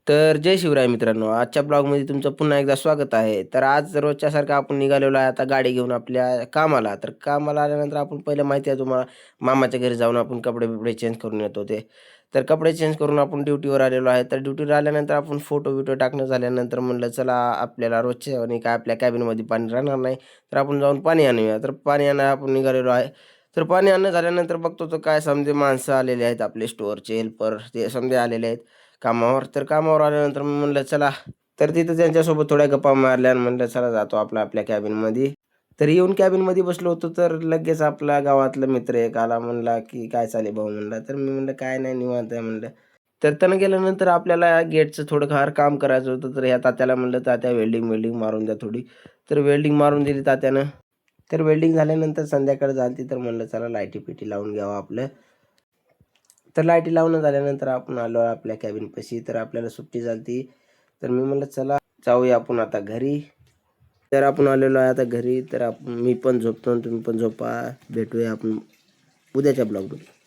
तर जय शिवराय मित्रांनो. आजच्या ब्लॉगमध्ये तुमचं पुन्हा एकदा स्वागत आहे. तर आज रोजच्यासारखं आपण निघालेलो आहे आता गाडी घेऊन आपल्या कामाला. तर कामाला आल्यानंतर आपण पहिलं माहिती आहे तुम्हाला मामाच्या घरी जाऊन आपण कपडे-बिपडे चेंज करून येतो ते. तर कपडे चेंज करून आपण ड्युटीवर आलेलो आहे. तर ड्युटीवर आल्यानंतर आपण फोटो-बिटो टाकणं झाल्यानंतर म्हणलं चला आपल्याला रोजच्या आणि काय आपल्या कॅबिनमध्ये पाणी राहणार नाही. तर आपण जाऊन पाणी आणूया. तर पाणी आणायला आपण निघालेलो आहे. तर पाणी आणणं झाल्यानंतर बघतो तर काय समजे माणसं आलेले आहेत आपले स्टोअरचे हेल्पर ते समजे आलेले आहेत. कामावर. तर कामावर आल्यानंतर मग म्हणलं चला, तर तिथं त्यांच्यासोबत थोड्या गप्पा मारल्या आणि म्हणलं चला जातो आपल्या कॅबिनमध्ये. तर येऊन कॅबिनमध्ये बसलो होतो, तर लगेच आपला गावातला मित्र एक आला म्हणला, की "काय चालले भाऊ?" म्हणला. तर मी म्हणलं, "काय नाही निवांत आहे" म्हणलं. तर त्यानं गेल्यानंतर आपल्याला गेटचं थोडंफार काम करायचं होतं, तर ह्या तात्याला म्हणलं, "तात्या वेल्डिंग मारून द्या थोडी." तर वेल्डिंग मारून दिली तात्यानं. तर वेल्डिंग झाल्यानंतर संध्याकाळ झाली तर म्हणलं चला लाईटी-पिटी लावून घ्यावं आपलं. तर लाईटी लावून झाल्यानंतर आपण आलो आपल्या कॅबिनपाशी. तर आपल्याला सुट्टी झाली तर मी म्हणलं चला जाऊया आपण आता घरी. तर आपण आलेलो आहे आता घरी. तर मी पण झोपतो आणि तुम्ही पण झोपा. भेटूया आपण उद्याच्या ब्लॉगमध्ये.